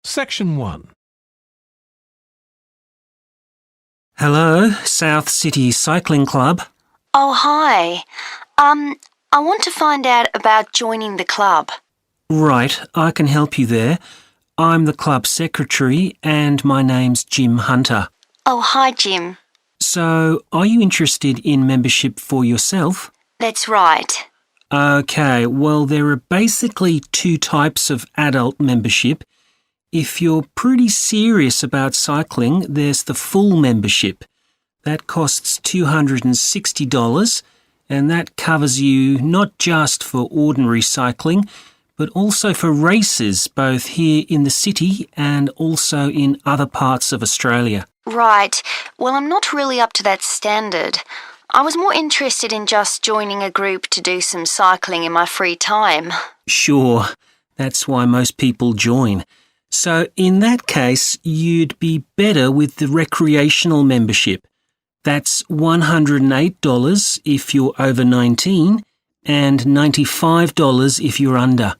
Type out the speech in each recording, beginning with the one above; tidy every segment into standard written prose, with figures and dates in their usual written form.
Section 1. Hello, South City Cycling Club. Oh, hi. I want to find out about joining the club. Right, I can help you there. I'm the club secretary and my name's Jim Hunter. Oh, hi, Jim. So, are you interested in membership for yourself? That's right. Okay, well, there are basically two types of adult membership. If you're pretty serious about cycling, there's the full membership. That costs $260, and that covers you not just for ordinary cycling, but also for races, both here in the city and also in other parts of Australia. Right. Well, I'm not really up to that standard. I was more interested in just joining a group to do some cycling in my free time. Sure, that's why most people join. So in that case, you'd be better with the recreational membership. That's $108 if you're over 19 and $95 if you're under.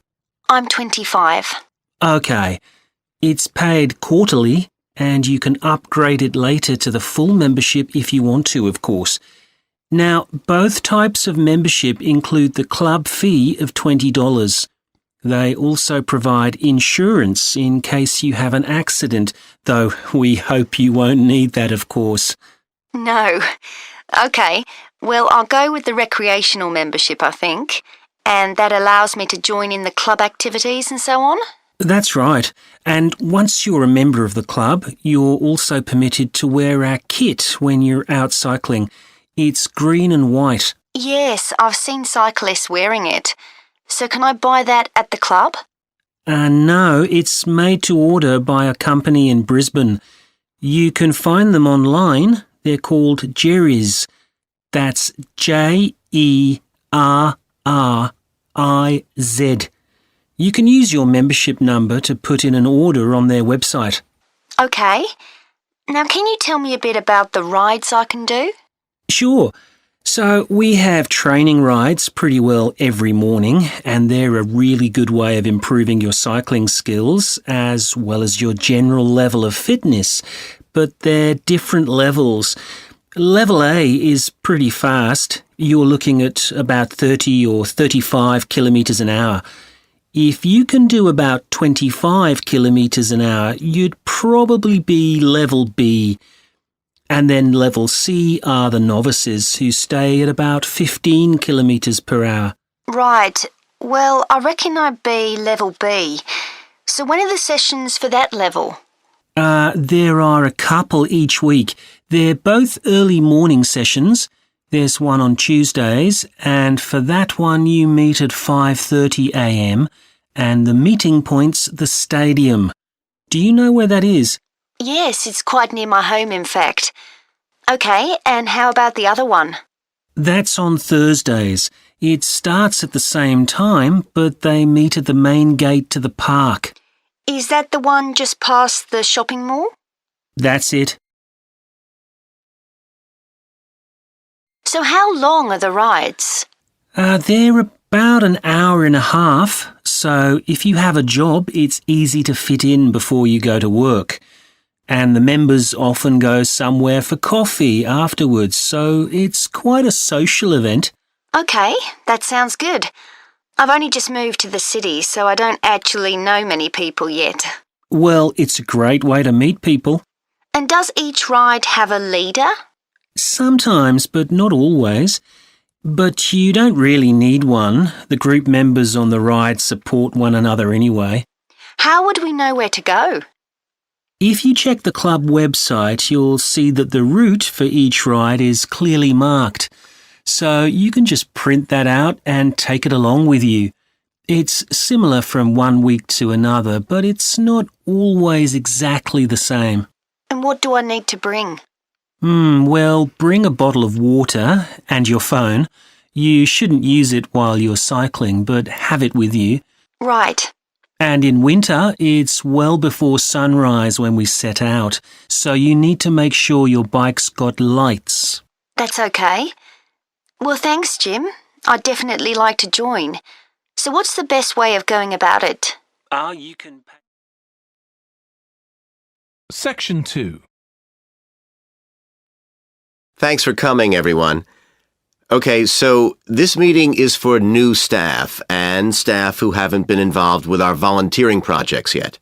I'm 25. Okay, it's paid quarterly and you can upgrade it later to the full membership if you want to, of course. Now, both types of membership include the club fee of $20. They also provide insurance in case you have an accident, though we hope you won't need that, of course. No. Okay. Well, I'll go with the recreational membership, I think. And that allows me to join in the club activities and so on? That's right. And once you're a member of the club, you're also permitted to wear our kit when you're out cycling. It's green and white. Yes, I've seen cyclists wearing it. So can I buy that at the club? No, it's made to order by a company in Brisbane. You can find them online. They're called Jerry's. That's Jerriz. You can use your membership number to put in an order on their website. Okay. Now, can you tell me a bit about the rides I can do? Sure. So we have training rides pretty well every morning, and they're a really good way of improving your cycling skills as well as your general level of fitness. But they're different levels. Level A is pretty fast. You're looking at about 30 or 35 kilometres an hour. If you can do about 25 kilometres an hour, you'd probably be level B. And then level C are the novices who stay at about 15 kilometres per hour. Right. Well, I reckon I'd be level B. So when are the sessions for that level? There are a couple each week. They're both early morning sessions. There's one on Tuesdays, and for that one you meet at 5:30 a.m, and the meeting point's the stadium. Do you know where that is? Yes, it's quite near my home, in fact. Okay, and how about the other one? That's on Thursdays. It starts at the same time, but they meet at the main gate to the park. Is that the one just past the shopping mall? That's it. So how long are the rides? They're about an hour and a half, so if you have a job, it's easy to fit in before you go to work. And the members often go somewhere for coffee afterwards, so it's quite a social event. Okay, that sounds good. I've only just moved to the city, so I don't actually know many people yet. Well, it's a great way to meet people. And does each ride have a leader? Sometimes, but not always. But you don't really need one. The group members on the ride support one another anyway. How would we know where to go? If you check the club website, you'll see that the route for each ride is clearly marked. So you can just print that out and take it along with you. It's similar from one week to another, but it's not always exactly the same. And what do I need to bring? Well, bring a bottle of water and your phone. You shouldn't use it while you're cycling, but have it with you. Right. And in winter, it's well before sunrise when we set out, so you need to make sure your bike's got lights. That's okay. Well, thanks, Jim. I'd definitely like to join. So what's the best way of going about it? You can Section 2. Thanks for coming, everyone. Okay, so this meeting is for new staff and staff who haven't been involved with our volunteering projects yet.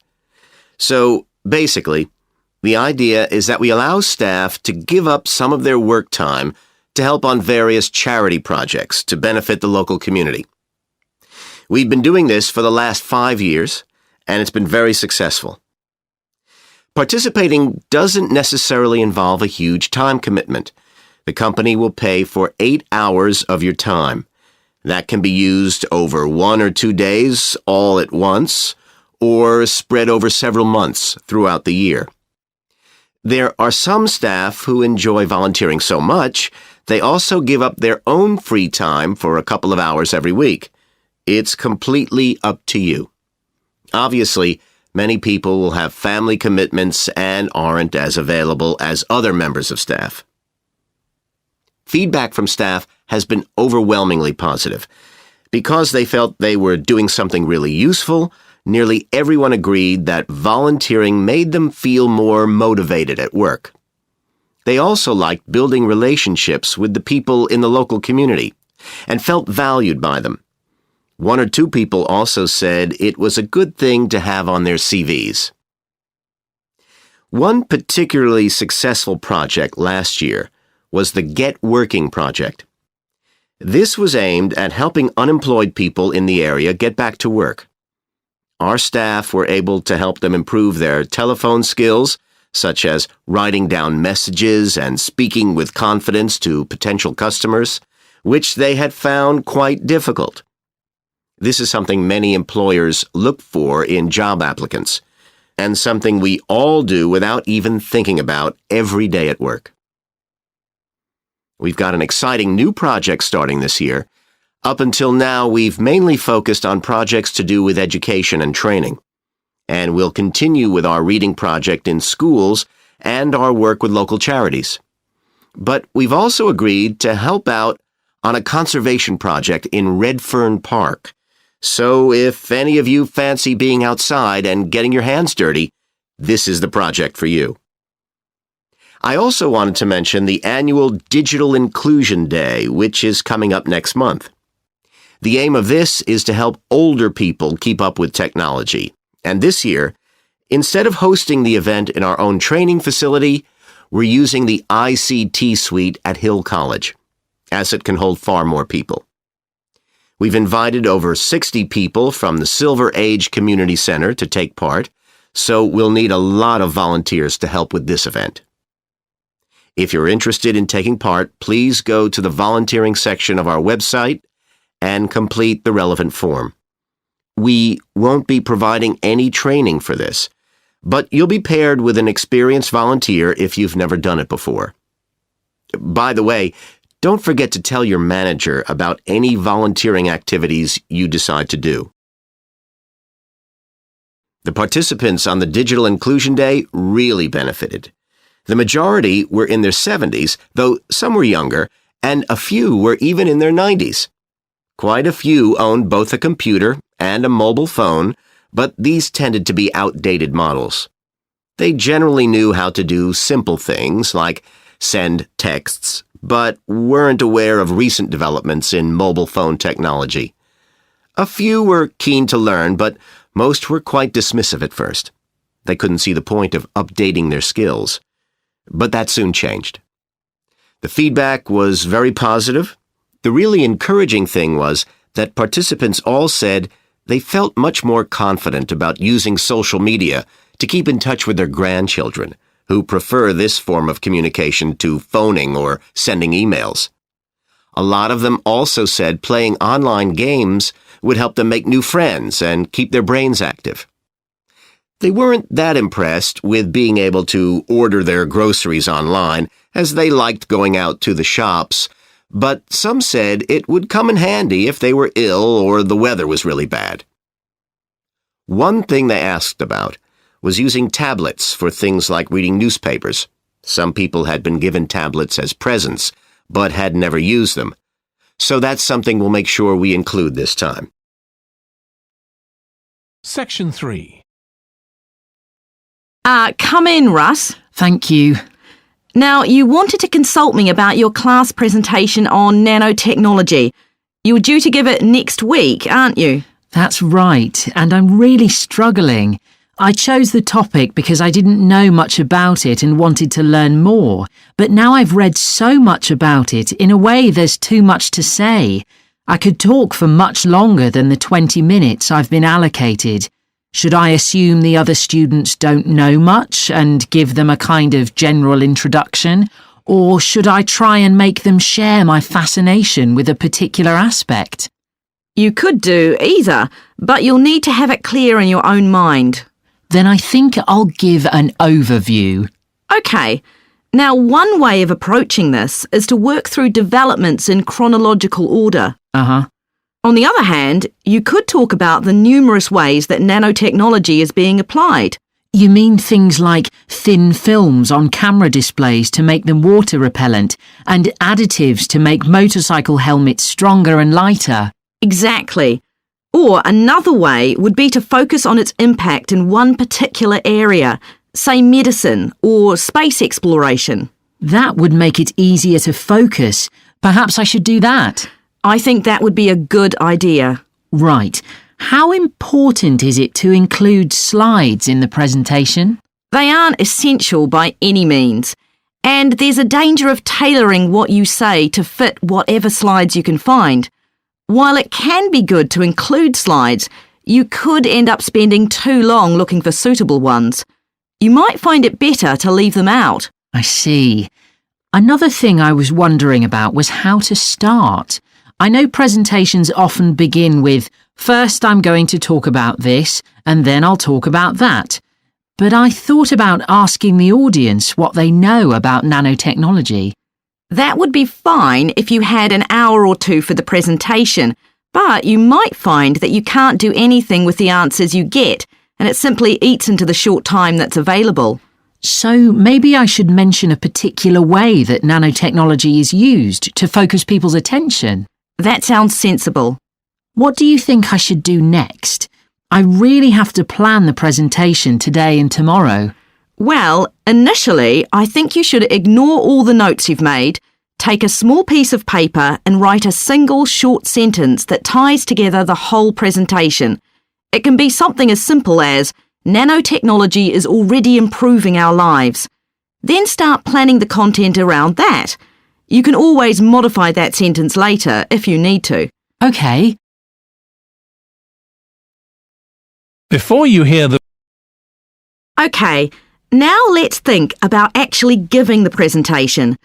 So, basically, the idea is that we allow staff to give up some of their work time to help on various charity projects to benefit the local community. We've been doing this for the last 5 years, and it's been very successful. Participating doesn't necessarily involve a huge time commitment. The company will pay for 8 hours of your time. That can be used over 1 or 2 days all at once, or spread over several months throughout the year. There are some staff who enjoy volunteering so much, they also give up their own free time for a couple of hours every week. It's completely up to you. Obviously, many people will have family commitments and aren't as available as other members of staff. Feedback from staff has been overwhelmingly positive. Because they felt they were doing something really useful, nearly everyone agreed that volunteering made them feel more motivated at work. They also liked building relationships with the people in the local community and felt valued by them. 1 or 2 people also said it was a good thing to have on their CVs. One particularly successful project last year was the Get Working project. This was aimed at helping unemployed people in the area get back to work. Our staff were able to help them improve their telephone skills, such as writing down messages and speaking with confidence to potential customers, which they had found quite difficult. This is something many employers look for in job applicants, and something we all do without even thinking about every day at work. We've got an exciting new project starting this year. Up until now, we've mainly focused on projects to do with education and training. And we'll continue with our reading project in schools and our work with local charities. But we've also agreed to help out on a conservation project in Redfern Park. So if any of you fancy being outside and getting your hands dirty, this is the project for you. I also wanted to mention the annual Digital Inclusion Day, which is coming up next month. The aim of this is to help older people keep up with technology. And this year, instead of hosting the event in our own training facility, we're using the ICT suite at Hill College, as it can hold far more people. We've invited over 60 people from the Silver Age Community Center to take part, so we'll need a lot of volunteers to help with this event. If you're interested in taking part, please go to the volunteering section of our website and complete the relevant form. We won't be providing any training for this, but you'll be paired with an experienced volunteer if you've never done it before. By the way, don't forget to tell your manager about any volunteering activities you decide to do. The participants on the Digital Inclusion Day really benefited. The majority were in their 70s, though some were younger, and a few were even in their 90s. Quite a few owned both a computer and a mobile phone, but these tended to be outdated models. They generally knew how to do simple things like send texts, but weren't aware of recent developments in mobile phone technology. A few were keen to learn, but most were quite dismissive at first. They couldn't see the point of updating their skills. But that soon changed. The feedback was very positive. The really encouraging thing was that participants all said they felt much more confident about using social media to keep in touch with their grandchildren, who prefer this form of communication to phoning or sending emails. A lot of them also said playing online games would help them make new friends and keep their brains active. They weren't that impressed with being able to order their groceries online, as they liked going out to the shops, but some said it would come in handy if they were ill or the weather was really bad. One thing they asked about was using tablets for things like reading newspapers. Some people had been given tablets as presents, but had never used them. So that's something we'll make sure we include this time. Section 3. Come in, Russ. Thank you. Now, you wanted to consult me about your class presentation on nanotechnology. You're due to give it next week, aren't you? That's right, and I'm really struggling. I chose the topic because I didn't know much about it and wanted to learn more, but now I've read so much about it, in a way there's too much to say. I could talk for much longer than the 20 minutes I've been allocated. Should I assume the other students don't know much and give them a kind of general introduction? Or should I try and make them share my fascination with a particular aspect? You could do either, but you'll need to have it clear in your own mind. Then I think I'll give an overview. OK. Now, one way of approaching this is to work through developments in chronological order. Uh-huh. On the other hand, you could talk about the numerous ways that nanotechnology is being applied. You mean things like thin films on camera displays to make them water repellent and additives to make motorcycle helmets stronger and lighter? Exactly. Or another way would be to focus on its impact in one particular area, say medicine or space exploration. That would make it easier to focus. Perhaps I should do that. I think that would be a good idea. Right. How important is it to include slides in the presentation? They aren't essential by any means, and there's a danger of tailoring what you say to fit whatever slides you can find. While it can be good to include slides, you could end up spending too long looking for suitable ones. You might find it better to leave them out. I see. Another thing I was wondering about was how to start. I know presentations often begin with, first I'm going to talk about this, and then I'll talk about that. But I thought about asking the audience what they know about nanotechnology. That would be fine if you had an hour or two for the presentation, but you might find that you can't do anything with the answers you get, and it simply eats into the short time that's available. So maybe I should mention a particular way that nanotechnology is used to focus people's attention. That sounds sensible. What do you think I should do next? I really have to plan the presentation today and tomorrow. Well, initially, I think you should ignore all the notes you've made, take a small piece of paper and write a single short sentence that ties together the whole presentation. It can be something as simple as, nanotechnology is already improving our lives. Then start planning the content around that. You can always modify that sentence later if you need to. OK. Before you hear the OK, now let's think about actually giving the presentation.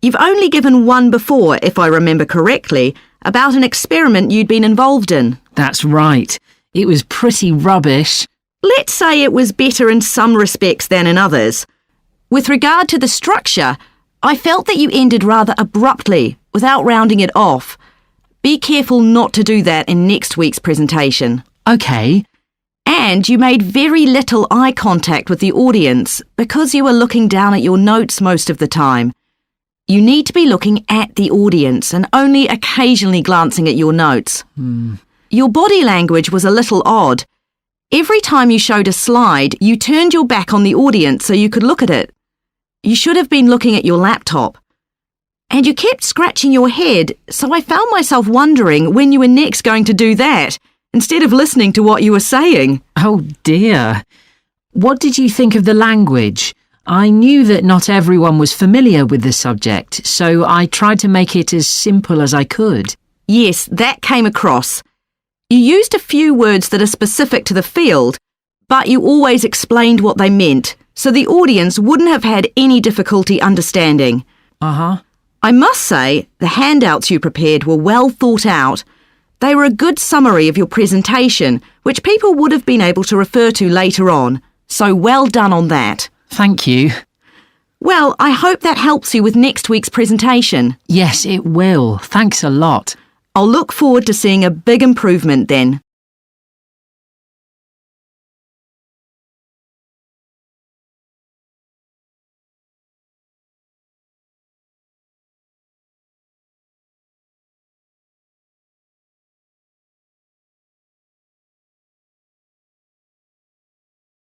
You've only given one before, if I remember correctly, about an experiment you'd been involved in. That's right. It was pretty rubbish. Let's say it was better in some respects than in others. With regard to the structure, I felt that you ended rather abruptly, without rounding it off. Be careful not to do that in next week's presentation. OK. And you made very little eye contact with the audience because you were looking down at your notes most of the time. You need to be looking at the audience and only occasionally glancing at your notes. Your body language was a little odd. Every time you showed a slide, you turned your back on the audience so you could look at it. You should have been looking at your laptop. And you kept scratching your head, so I found myself wondering when you were next going to do that, instead of listening to what you were saying. Oh dear. What did you think of the language? I knew that not everyone was familiar with the subject, so I tried to make it as simple as I could. Yes, that came across. You used a few words that are specific to the field, but you always explained what they meant, so the audience wouldn't have had any difficulty understanding. Uh-huh. I must say, the handouts you prepared were well thought out. They were a good summary of your presentation, which people would have been able to refer to later on, so well done on that. Thank you. Well, I hope that helps you with next week's presentation. Yes, it will. Thanks a lot. I'll look forward to seeing a big improvement then.